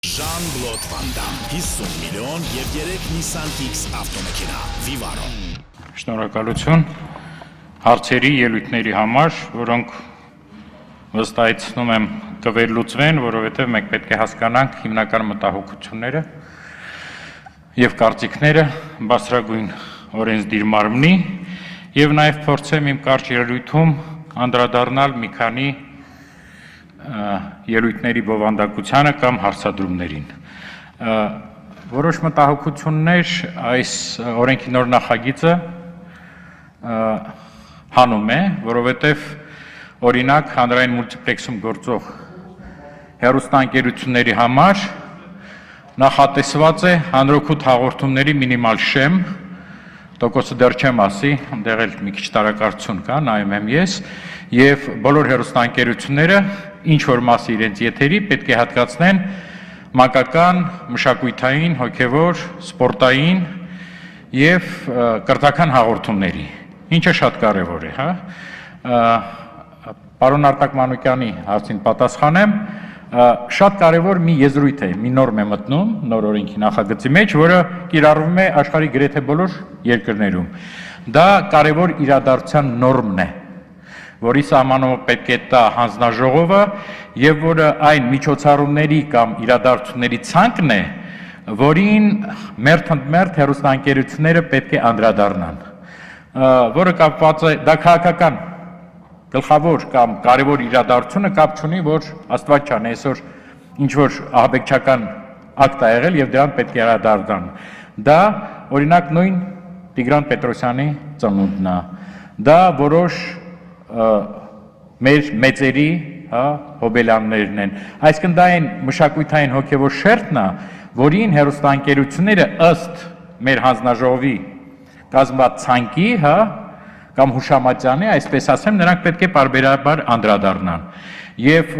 Jean-Claude Van Damme 50 միլիոն եւ 3 Nissan Kicks ավտոմեքենա Vivaro Շնորհակալություն հարցերի ելույթների համար, որոնք վստահեցնում եմ կվերլուծվեն, որովհետև մենք պետք է հասկանանք հիմնական մտահոգությունները եւ կարծիքները բարձրագույն օրենսդիր մարմնի եւ նաեւ փորձեմ իմ կարճ ելույթում անդրադառնալ մի քանի ելույթների բովանդակությանը կամ հարցադրումներին։ Որոշ մտահոգություններ այս օրենքի նոր նախագիծը հանում է, որովհետև օրինակ հանրային մուլտիպլեքսում գործող հեռուստաընկերությունների համար նախատեսված է հանրօգուտ հաղորդումների մինիմալ շեմ, տոկոսը դեռ չեմ ասի, այնտեղ էլ մի քիչ տարակարծություն կա, նայում եմ ես, եւ բոլոր հեռուստաընկերությունները ինչ որ մասը իրենց եթերի պետք է հատկացնեն մանկական, մշակութային, հոգևոր, սպորտային եւ կրթական հաղորդումների, ինչը շատ կարեւոր է, հա։ Պարոն Արտակ Մանուկյանի հարցին պատասխանեմ, շատ կարևոր մի եզրույթ է, մի նորմ է մտնում նոր օրենքի նախագծի մեջ, որը կիրառվում է աշխարհի գրեթե բոլոր երկրներում։ Դա կարևոր իրադարձության նորմն է, որի սահմանումը պետք է տա հանձնաժողովը եւ որը այն միջոցառումների կամ իրադարձությունների ցանկն է, որին մերթ հեռուստաընկերությունները պետք է անդրադառնան, որը կապված է դա քաղաքական գլխավոր կամ կարևոր իրադարձությունը կապ չունի, որ Աստված չանի, այսօր ինչ որ ահաբեկչական ակտ է եղել եւ դրան պետք է անդրադառնան։ Դա օրինակ նույն Տիգրան Պետրոսյանի ծնունդն է։ Դա որոշ մեր մեծերի, հա, հոբելյաններն են։ Այսինքն դա այն մշակութային հոգևոր շերտն է, որին հեռուստաընկերությունները ըստ մեր հանձնաժողովի կազմված ցանկի, հա, կամ հուշամատյանի, այսպես ասեմ, նրանք պետք է պարբերաբար անդրադառնան։ Եվ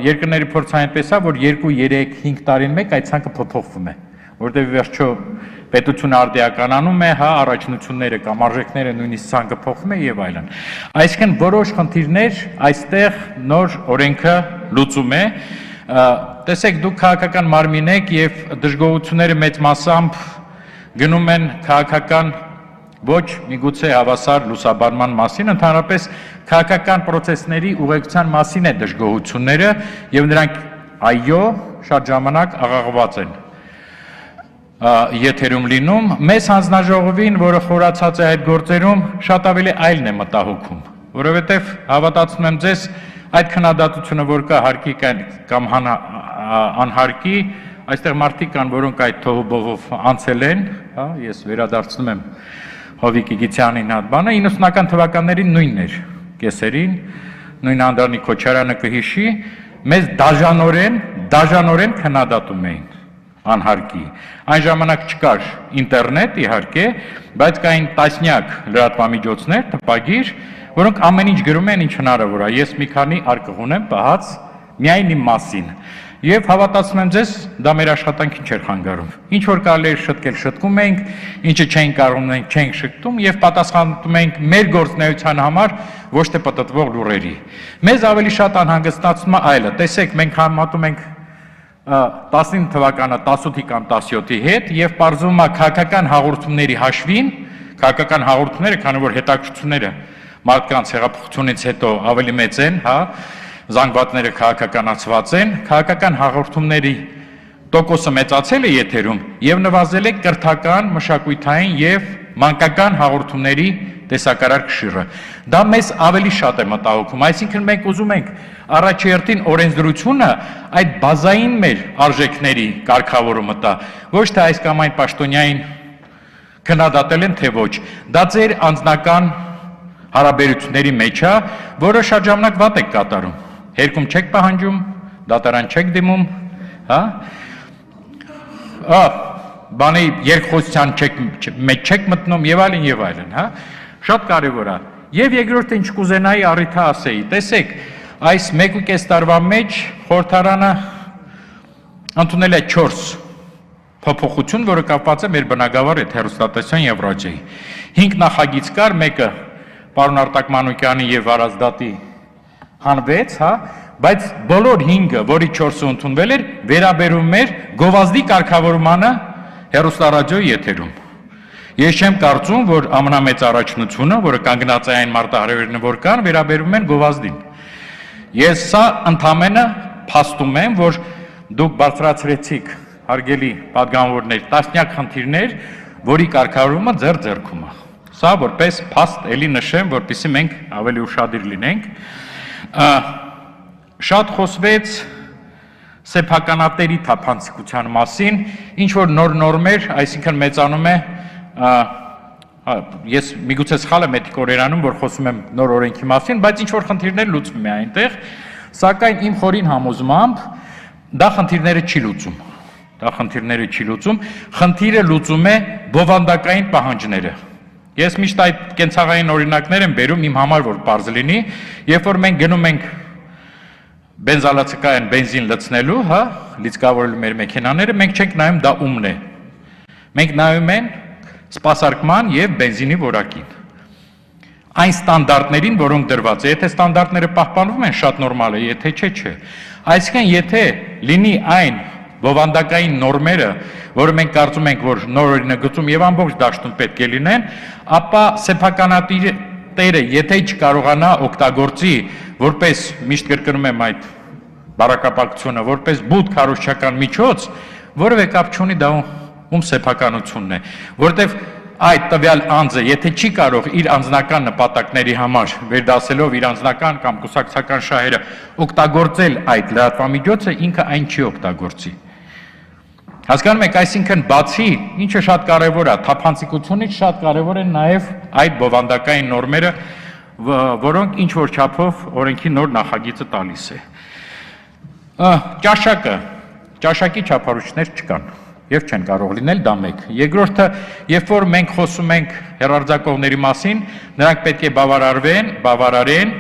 երկրների փորձը այնպես է, որ 2, 3, 5 տարին մեկ այդ ցանկը փոփոխվում է, որտեղ վերջո պետությունը արդիականանում է, հա, առաջնությունները կամ արժեքները նույնիսկ ցանկը փոխվում է եւ այլն։ Այսինքն որոշ խնդիրներ այստեղ նոր օրենքը լուծում է։ Տեսեք, դուք քաղաքական մարմին եք եւ դժգոհությունները մեծ մասամբ գնում են քաղաքական ոչ միգուցե հավասար լուսաբանման մասին, ընդհանրապես քաղաքական process-ների ուղեկցության մասին է դժգոհությունները եւ նրանք այո շատ ժամանակ աղաղված են եթերում լինում, մեզ հանձնաժողովին, որը խորացած է այդ գործերում, շատ ավելի այլն է մտահոգում, որովհետև հավատացնում եմ ձեզ, այդ քննադատությունը, որ կա հարկի կամ անհարկի, այստեղ մարդիկ կան, որոնք այդ թոհուբովով անցել են, հա, ես վերադարձնում եմ Հովիկ Իգիթյանին հատ բանը, 90-ական թվականներին նույնն էր, կեսերին, նույն Անդրանիկ Քոչարյանը կհիշի, մեզ դաժանորեն քննադատում էին անհարկի։ Այն ժամանակ չկար ինտերնետ իհարկե, բայց կային տասնյակ լրատվամիջոցներ, տպագիր, որոնք ամեն ինչ գրում են, ինչ հնարավոր է։ Ես մի քանի արկղ ունեմ պահած միայն իմ մասին։ Եվ հավատացնում եմ ձեզ, դա մեր աշխատանքին չէր խանգարում։ Ինչ որ կարելի էր շտկել, շտկում էինք, ինչը չէինք կարող չենք շտկում եւ պատասխանում էինք մեր գործունեության համար ոչ թե պատտվող լուրերի։ Մեզ ավելի շատ անհանգստացնում է այլը։ Տեսեք, մենք համատում ենք 19 թվականը 18-ի կամ 17-ի հետ եւ պարզվում է քաղաքական հաղորդումների հաշվին, քաղաքական հաղորդումները, քանի որ հետաքրքրությունները մարդկանց հեղափոխությունից հետո ավելի մեծ են, հա, զանգվածները քաղաքականացված են, քաղաքական հաղորդումների տոկոսը մեծացել է եթերում եւ նվազել է կրթական, մշակութային եւ մանկական հաղորդումների տեսակարար կշիռը։ Դա մեզ ավելի շատ է մտահոգում, այսինքն մենք ուզում ենք առաջերտին օրենսդրությունը այդ բազային մեր արժեքների կարգավորումը տա, ոչ թե այս կամ այն պաշտոնյային քննադատել են թե ոչ։ Դա ձեր անձնական հարաբերությունների մեջ է, որը շատ ժամանակ վատ եք կատարում։ Հերքում չեք պահանջում, դատարան չեք դիմում, հա։ Բանի երկխոսության մեջ չեք մտնում եւ այլն, հա։ Շատ կարեւոր է։ Եվ երկրորդը ինչ կուզենայի առիթը ասեի, տեսեք, այս 1.5 տարվա մեջ խորհրդարանը ընդունել է 4 փոփոխություն, որը կապված է մեր բնագավառ հետ հեռուստատեսության եւ ռադիոյի։ 5 նախագիծ կար, մեկը պարոն Արտակ Մանուկյանի եւ Վարազդատի հանվեց, հա, բայց բոլոր 5-ը, որի 4-ը ընդունվել էր, վերաբերում էր գովազդի կարգավորմանը հեռուստարադիոյի եթերում։ Ես չեմ կարծում, որ ամենամեծ առաջնությունը, որը կանգնած է այն մարտահրավերն որ կան, վերաբերում են գովազդին։ Ես սա ընդամենը փաստում եմ, որ դուք բարձրացրեցիք, հարգելի պատգամավորներ, տասնյակ խնդիրներ, որի կարգավորումը ձեր ձեռքում է։ Սա որպես փաստ էլի նշեմ, որպեսզի մենք ավելի ուշադիր լինենք։ Շատ խոսվեց սեփականատերի թափանցիկության մասին, ինչ որ նոր նորմեր, այսինքն մեծանում է, ես միգուցե սխալ եմ էթիկ օրերանում, որ խոսում եմ նոր օրենքի մասին, բայց ինչ որ խնդիրներ լուծվում է այնտեղ, սակայն իմ խորին համոզմամբ դա խնդիրները չի լուծում։ Խնդիրը լուծում է բովանդակային պահանջները։ Ես միշտ այդ կենցաղային օրինակներ եմ բերում իմ համար, որ պարզ լինի, երբ որ մենք գնում ենք բենզալացկային բենզին լցնելու, հա, լիցքավորելու մեր մեքենաները, մենք չենք նայում դա ումն է։ Մենք նայում ենք սպասարկման եւ բենզինի որակին։ Այն ստանդարտներին, որոնք դրված է, եթե ստանդարտները պահպանվում են, շատ նորմալ է, եթե չէ։ Այսինքն, եթե լինի այն բովանդակային նորմերը, որը մենք կարծում ենք, որ նոր օրինագծում եւ ամբողջ դաշտում պետք է լինեն, ապա սեփականատերը, եթե չկարողանա օգտագործի որպես միշտ կրկնում եմ այդ բարակապակցությունը, որպես բութ քարոզչական միջոց, որևէ կապ չունի դա ում սեփականությունն է, որտեվ այդ տվյալ անձը, եթե չի կարող իր անձնական նպատակների համար վերդասելով իր անձնական կամ կուսակցական շահերը օգտագործել այդ լրատվամիջոցը, ինքը այն չի օգտագործի։ Հասկանում եք, այսինքն բացի, ինչը շատ կարևոր է, թափանցիկությունից շատ կարևոր են նաև այդ բովանդակային նորմերը, որոնք ինչ որ չափով օրենքի նոր նախագիծը տալիս է։ Ճաշակի չափորոշիչներ չկան եւ չեն կարող լինել, դա մեկ։ Երկրորդը, երբ որ մենք խոսում ենք հեռարձակողների մասին, նրանք պետք է բավարարեն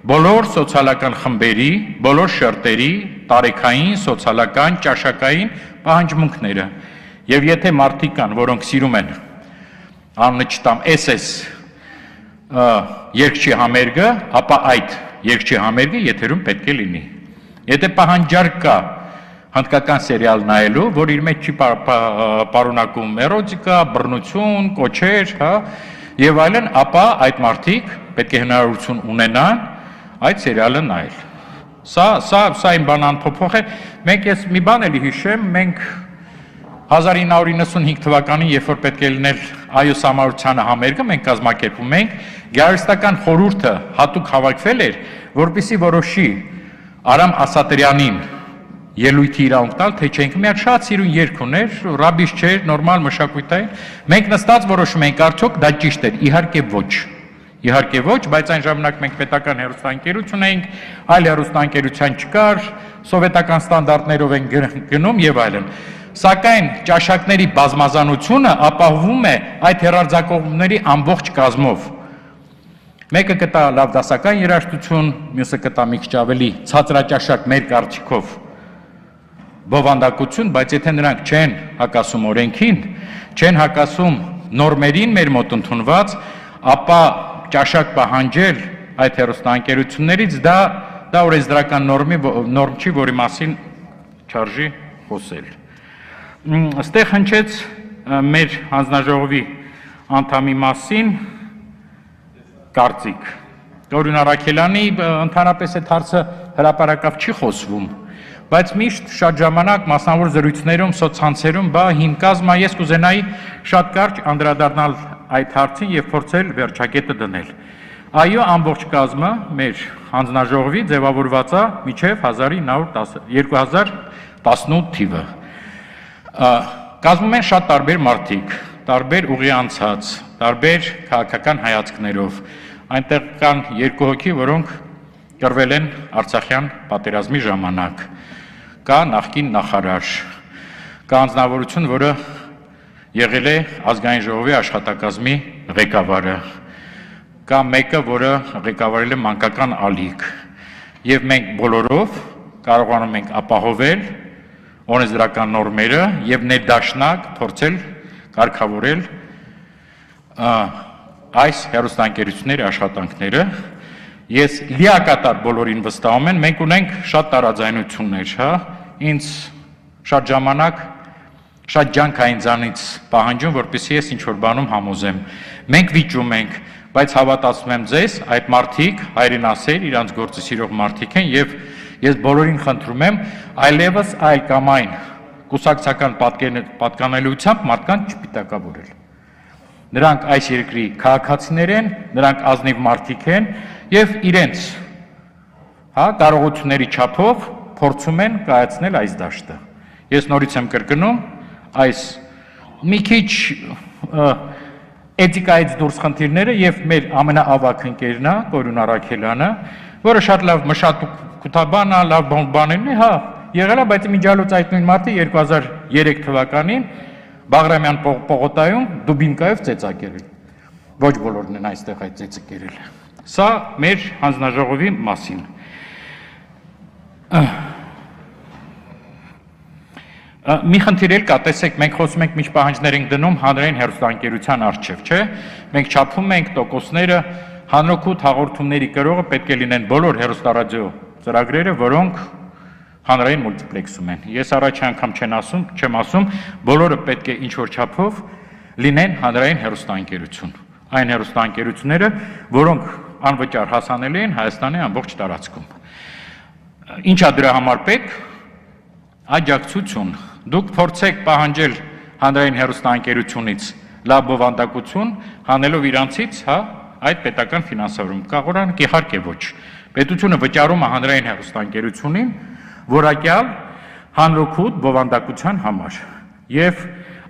բոլոր սոցիալական խմբերի, բոլոր շերտերի, տարեկային, սոցիալական, ճաշակային պահանջմունքները։ Եվ եթե մարդիկ կան, որոնք սիրում են անունը չտամ SS երկչի համերգը, ապա այդ երկչի համերգը եթերում պետք է լինի։ Եթե պահանջարկ կա հնդկական սերիալ նայելու, որ իր մեջ չի պարունակում էրոտիկա, բռնություն, կոչեր, հա, եւ այլն, ապա այդ մարդիկ պետք է հնարավորություն ունենան այդ սերիալը նայել։ Սա իմ բան անփոփոխ է։ Մենք ես մի բան էլի հիշեմ, մենք 1995 թվականին, երբ որ պետք է լիներ այոս համառությանը համերգը, մենք կազմակերպում ենք, գեղարվեստական խորհուրդը հատուկ հավաքվել էր, որպեսզի որոշի Արամ Ասատրյանին ելույթի իրավունք տալ, թե չենք, մի հատ շատ սիրուն երգ ուներ, ռաբիշ չէր, նորմալ մշակույթային, մենք նստած որոշում ենք, արդյոք դա ճիշտ էր, իհարկե ոչ, բայց այն ժամանակ մենք պետական հեռուստաընկերություն էինք, այլ հեռուստաընկերության չկար, սովետական ստանդարտներով են գնում եւ այլն։ Սակայն ճաշակների բազմազանությունը ապահովում է այդ հեռարձակողների ամբողջ կազմով։ Մեկը կտա լավ դասական երաժշտություն, մյուսը կտա մի քիչ ավելի ցածրաճաշակ մեր կարծիքով բովանդակություն, բայց եթե նրանք չեն հակասում օրենքին, չեն հակասում նորմերին մեր մոտ ընդունված, ապա ճաշակ պահանջել այդ հեռուստաընկերություններից դա օրենսդրական նորմ չի, որի մասին չարժի խոսել։ Այստեղ հնչեց մեր հանձնաժողովի անդամի մասին կարծիք։ Օրինակ Արաքելյանի ընդհանրապես այդ հարցը հրապարակավ չի խոսվում, բայց միշտ շատ ժամանակ մասնավոր զրույցներում, սոցցանցերում, հին կազմա, ես կուզենայի շատ կարճ անդրադառնալ այդ հարցին եւ փորձել վերջակետը դնել։ Այո, ամբողջ կազմը մեր հանձնաժողովի ձևավորված է մինչև 2018 թիվը։ Կազմում են շատ տարբեր մարդիկ, տարբեր ուղի անցած, տարբեր քաղաքական հայացքներով։ Այնտեղ կան 2 հոգի, որոնք կռվել են Արցախյան պատերազմի ժամանակ։ Կա նախկին նախարար, կա անձնավորություն, որը եղել է ազգային ժողովի աշխատակազմի ղեկավարը, կա մեկը, որը ղեկավարել է մանկական ալիք, եւ մենք բոլորով կարողանում ենք ապահովել օրենսդրական նորմերը եւ ներդաշնակ փորձել կարգավորել այս հեռուստաընկերությունների աշխատանքները Ես լիակատար բոլորին վստահում եմ, մենք ունենք շատ տարաձայնություններ, հա, ինձ շատ ժամանակ, շատ ջանք է ինձանից պահանջում, որպեսզի ես ինչ-որ բանում համոզեմ։ Մենք վիճում ենք, բայց հավատացնում եմ ձեզ, այդ մարդիկ հայրենասեր, իրանց գործը սիրող մարդիկ են եւ ես բոլորին խնդրում եմ այլևս այլ կամ այն կուսակցական պատկանելիությամբ մարդկանց չպիտակավորել։ Նրանք այս երկրի քաղաքացիներ են, նրանք ազնիվ մարդիկ են եւ իրենց կարողությունների չափով փորձում են կայացնել այս դաշտը։ Ես նորից եմ կրկնում, այս մի քիչ էթիկայից դուրս խնդիրները եւ մեր ամենաավակ ընկերն է Կորյուն Արաքելյանը, որը շատ լավ մշակութաբան է, լավ բաներն է, հա, եղել է, բայց միջալուց այդ նույն մարդը 2003 թվականին Բաղրամյան պողոտայում դուբինկայով ծեծակերել։ Ոչ բոլորն են այստեղ այդ ծեծը կերել։ Սա մեր հանձնաժողովի մասին։ Մի խնդիր էլ կա, տեսեք, մենք խոսում ենք միշտ պահանջներ ենք դնում հանրային հեռուստաընկերության առջև, չէ՞։ Մենք չափում ենք տոկոսները, հանրօգուտ հաղորդումների կրողը պետք է լինեն բոլոր հեռուստարադիո ծրագրերը, որոնք հանրային մուլտիպլեքսում են։ Ես առաջի անգամ չեմ ասում, բոլորը պետք է ինչ-որ չափով լինեն հանրային հեռուստաընկերություն։ Այն հեռուստաընկերությունները, որոնք անվճար հասանելի են Հայաստանի ամբողջ տարածքում։ Ինչա դրա համար պետք աջակցություն։ Դուք փորձեք պահանջել հանրային հեռուստաընկերությունից լավ բովանդակություն, հանելով իրանցից, հա, այդ պետական ֆինանսավորում։ Կաղորան իհարկե ոչ։ Պետությունը վճարում է հանրային հեռուստաընկերությունին որակյալ հանրօգուտ բովանդակության համար։ Եվ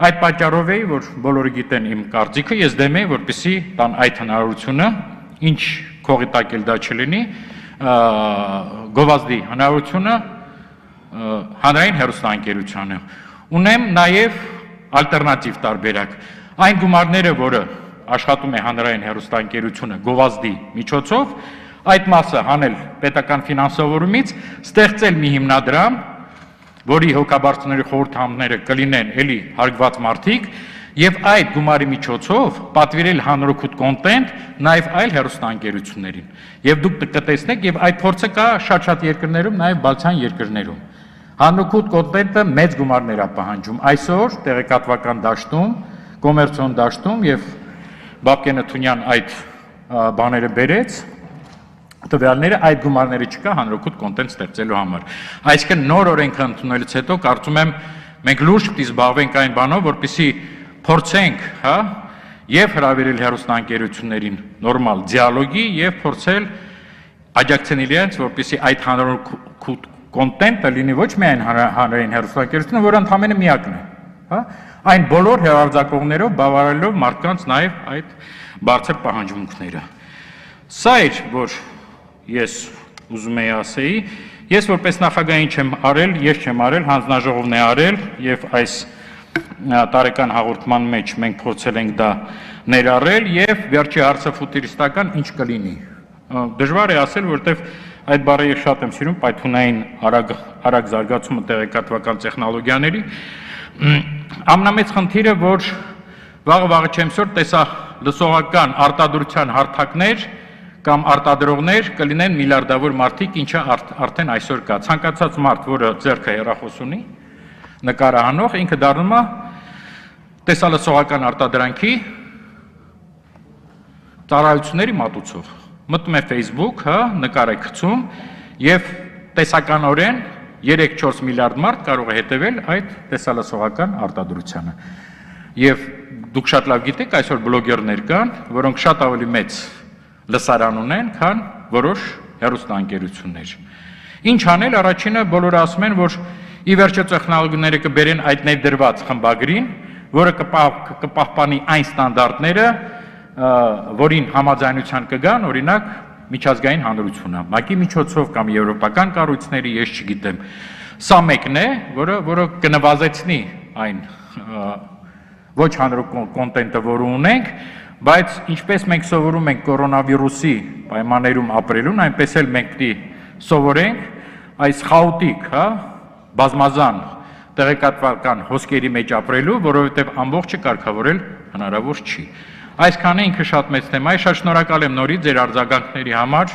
այդ պատճառով է, որ բոլորը գիտեն իմ կարծիքը, ես դեմ եմ, որպեսզի տան այդ հնարավորությունը, ինչ քողի տակ էլ դա չլինի, գովազդի հնարավորությունը հանրային հեռուստաընկերությանը։ Ունեմ նաև ալտերնատիվ տարբերակ։ Այն գումարները, որը աշխատում է հանրային հեռուստաընկերությունը գովազդի միջոցով, այդ մասը հանել պետական ֆինանսավորումից, ստեղծել մի հիմնադրամ, որի հոգաբարձուների խորհրդանիշները կլինեն էլի հարգված մարդիկ, եւ այդ գումարի միջոցով պատվիրել հանրօգուտ կոնտենտ նաեւ այլ հեռուստաընկերություններին։ Եվ դուք կտեսնեք, եւ այդ փորձը կա շատ երկրներում, նաեւ բալթյան երկրներում։ Հանրօգուտ կոնտենտը մեծ գումարներ է պահանջում։ Այսօր տեղեկատվական դաշտում, կոմերցիոն դաշտում եւ Բաբկեն Թունյան այդ բաները բերեց, տվյալները այդ գումարները չկա հանրօգուտ կոնտենտ ստեղծելու համար։ Այսինքն նոր օրենքը ընդունելուց հետո կարծում եմ մենք լուրջ պիտի զբաղվենք այն բանով, որպեսզի փորձենք, հա, եւ հրավիրել հեռուստաընկերություններին նորմալ դիալոգի եւ փորձել աջակցել իրենց, որպեսզի այդ հանրօգուտ կոնտենտը լինի ոչ միայն հանրային հեռուստաընկերությունը, որը ընդհանրապես միակն է, հա, այն բոլոր հեռարձակողներով բավարարելով մարդկանց նաեւ այդ բարձր պահանջմունքները։ Սա էր, որ ես ուզում եի ասեի, ես որպես նախագահ ինչ եմ արել, ես չեմ արել, հանձնաժողովն է արել եւ այս տարեկան հաղորդման մեջ մենք փորձել ենք դա ներառել եւ վերջի հարցը ֆուտուրիստական ինչ կլինի։ Դժվար է ասել, որովհետեւ այդ բառը ես շատ եմ սիրում, պայթունային արագ զարգացումը տեղեկատվական տեխնոլոգիաների։ Ամենամեծ խնդիրը, որ վաղը չեմ սոր տեսա լսողական արտադրության հարթակներ կամ արտադրողներ կլինեն միլիարդավոր մարդիկ, ինչը արդեն այսօր կա։ Ցանկացած մարդ, որը ձեռքը հեռախոս ունի, նկարահանող, ինքը դառնում է տեսալսողական արտադրանքի ծառայությունների մատուցող։ Մտնում է Facebook, հա, նկար է գցում եւ տեսականորեն 3-4 միլիարդ մարդ կարող է հետևել այդ տեսալսողական արտադրությանը։ Եվ դուք շատ լավ գիտեք, այսօր բլոգերներ կան, որոնք շատ ավելի մեծ լսարան ունեն, քան որոշ հեռուստաընկերություններ։ Ինչ անել, առաջինը բոլորը ասում են, որ ի վերջո տեխնոլոգիաները կբերեն այդ ներդրված խմբագրին, որը կպահպանի այն ստանդարտները, որին համաձայնության կգան, օրինակ միջազգային հանրությունը, ՄԱԿ-ի միջոցով կամ եվրոպական կառույցների, ես չգիտեմ։ Սա մեկն է, որը կնվազեցնի այն ոչ հանրօգուտ կոնտենտը, որը ունենք, բայց ինչպես մենք սովորում ենք կորոնավիրուսի պայմաններում ապրելուն, այնպես էլ մենք պիտի սովորենք այս խաոտիկ, հա, բազմազան տեղեկատվական հոսքերի մեջ ապրելու, որովհետև ամբողջը կարգավորել հնարավոր չի։ Այսքանը ինքը շատ մեծ թեմա է, շատ շնորհակալ եմ նորից ձեր արձագանքների համար,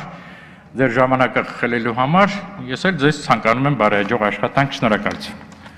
ձեր ժամանակը խլելու համար, ես էլ ձեզ ցանկանում եմ բարեհաջող աշխատանք, շնորհակալություն։